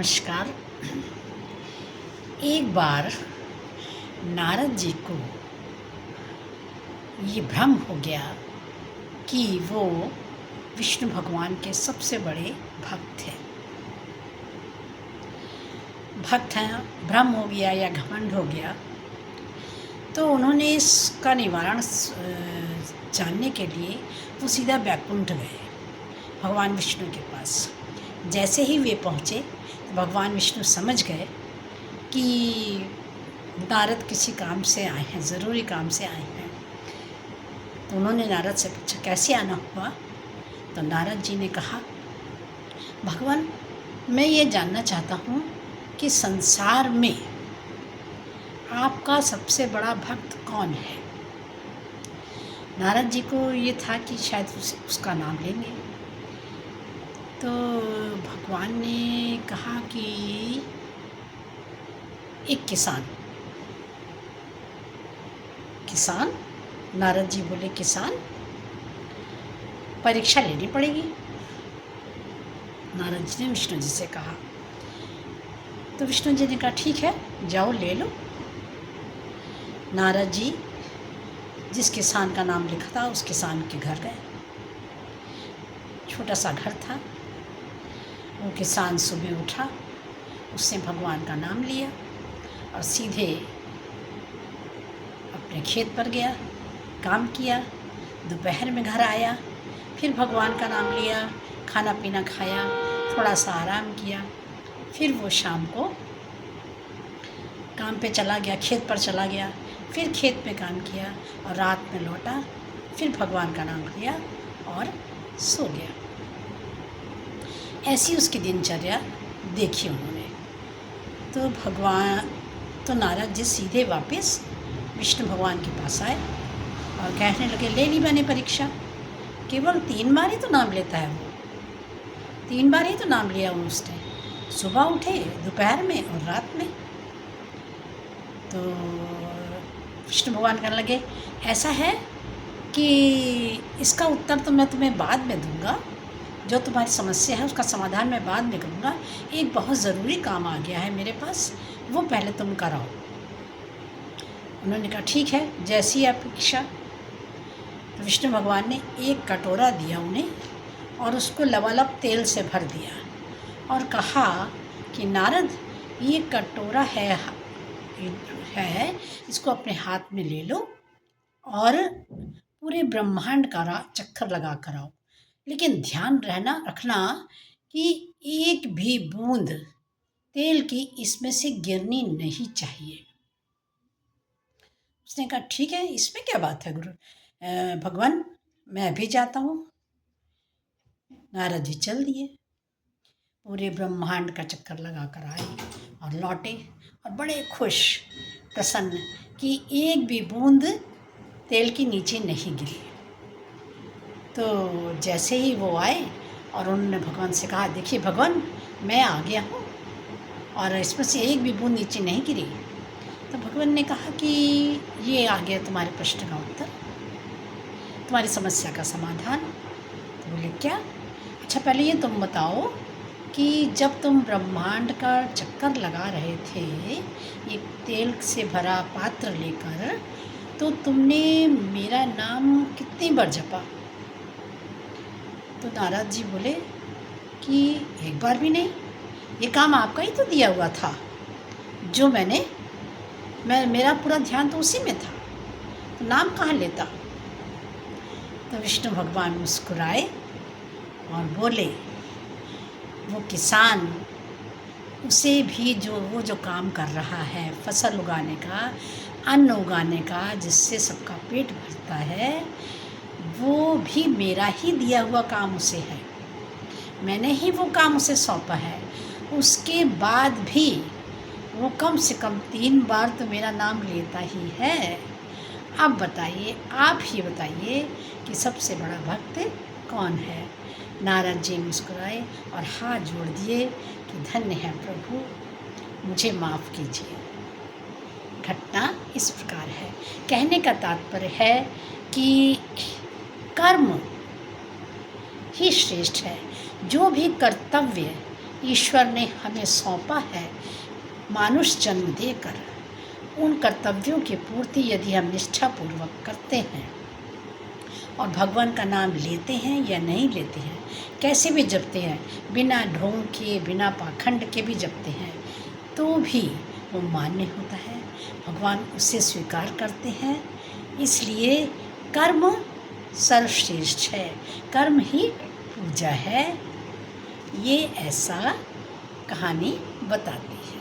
नमस्कार। एक बार नारद जी को ये भ्रम हो गया कि वो विष्णु भगवान के सबसे बड़े भक्त हैं। भ्रम हो गया या घमंड हो गया, तो उन्होंने इसका निवारण जानने के लिए वो सीधा बैकुंठ गए, भगवान विष्णु के पास। जैसे ही वे पहुँचे तो भगवान विष्णु समझ गए कि नारद किसी काम से आए हैं, ज़रूरी काम से आए हैं। तो उन्होंने नारद से पूछा कैसे आना हुआ। तो नारद जी ने कहा, भगवान मैं ये जानना चाहता हूँ कि संसार में आपका सबसे बड़ा भक्त कौन है। नारद जी को ये था कि शायद उसका नाम लेंगे। तो भगवान ने कहा कि एक किसान। नारद जी बोले किसान, परीक्षा लेनी पड़ेगी। नारद जी ने विष्णु जी से कहा। तो विष्णु जी ने कहा ठीक है, जाओ ले लो। नारद जी जिस किसान का नाम लिखा था उस किसान के घर गए। छोटा सा घर था। वो किसान सुबह उठा, उसने भगवान का नाम लिया और सीधे अपने खेत पर गया, काम किया। दोपहर में घर आया, फिर भगवान का नाम लिया, खाना पीना खाया, थोड़ा सा आराम किया। फिर वो शाम को काम पे चला गया, खेत पर चला गया, फिर खेत पे काम किया और रात में लौटा, फिर भगवान का नाम लिया और सो गया। ऐसी उसकी दिनचर्या देखी उन्होंने। तो नारद जी सीधे वापस विष्णु भगवान के पास आए और कहने लगे, ले ली मैंने परीक्षा। केवल 3 बार ही तो नाम लेता है वो, 3 बार ही तो नाम लिया उसने, सुबह उठे, दोपहर में और रात में। तो विष्णु भगवान कहने लगे, ऐसा है कि इसका उत्तर तो मैं तुम्हें बाद में दूंगा, जो तुम्हारी समस्या है उसका समाधान मैं बाद में करूँगा। एक बहुत ज़रूरी काम आ गया है मेरे पास, वो पहले तुम कराओ। उन्होंने कहा ठीक है, जैसी आपकी इच्छा। तो विष्णु भगवान ने एक कटोरा दिया उन्हें और उसको लबालब तेल से भर दिया और कहा कि नारद, ये कटोरा है, इसको अपने हाथ में ले लो और पूरे ब्रह्मांड का चक्कर लगा कर आओ। लेकिन ध्यान रखना कि एक भी बूंद तेल की इसमें से गिरनी नहीं चाहिए। उसने कहा ठीक है, इसमें क्या बात है भगवान, मैं भी जाता हूँ। नारद जी चल दिए, पूरे ब्रह्मांड का चक्कर लगा कर आए और लौटे और बड़े खुश प्रसन्न कि एक भी बूंद तेल की नीचे नहीं गिरी। तो जैसे ही वो आए और उन्होंने भगवान से कहा, देखिए भगवान मैं आ गया हूँ और इसमें से एक भी बूंद नीचे नहीं गिरी। तो भगवान ने कहा कि ये आ गया तुम्हारे प्रश्न का उत्तर, तुम्हारी समस्या का समाधान। तो बोले क्या? अच्छा पहले ये तुम बताओ कि जब तुम ब्रह्मांड का चक्कर लगा रहे थे ये तेल से भरा पात्र लेकर, तो तुमने मेरा नाम कितनी बार जपा? तो नारद जी बोले कि एक बार भी नहीं, ये काम आपका ही तो दिया हुआ था, जो मेरा पूरा ध्यान तो उसी में था, तो नाम कहाँ लेता। तो विष्णु भगवान मुस्कुराए और बोले, वो किसान, उसे भी वो जो काम कर रहा है फसल उगाने का, अन्न उगाने का, जिससे सबका पेट भरता है, वो भी मेरा ही दिया हुआ काम उसे है, मैंने ही वो काम उसे सौंपा है। उसके बाद भी वो कम से कम 3 बार तो मेरा नाम लेता ही है। अब बताइए, आप ही बताइए कि सबसे बड़ा भक्त कौन है। नारद जी मुस्कुराए और हाथ जोड़ दिए कि धन्य है प्रभु, मुझे माफ़ कीजिए। घटना इस प्रकार है। कहने का तात्पर्य है कि कर्म ही श्रेष्ठ है। जो भी कर्तव्य ईश्वर ने हमें सौंपा है मानुष जन्म देकर, उन कर्तव्यों की पूर्ति यदि हम निष्ठापूर्वक करते हैं और भगवान का नाम लेते हैं या नहीं लेते हैं, कैसे भी जपते हैं, बिना ढोंग के बिना पाखंड के भी जपते हैं, तो भी वो मान्य होता है, भगवान उसे स्वीकार करते हैं। इसलिए कर्म सर्वश्रेष्ठ है, कर्म ही पूजा है, ये ऐसा कहानी बताती है।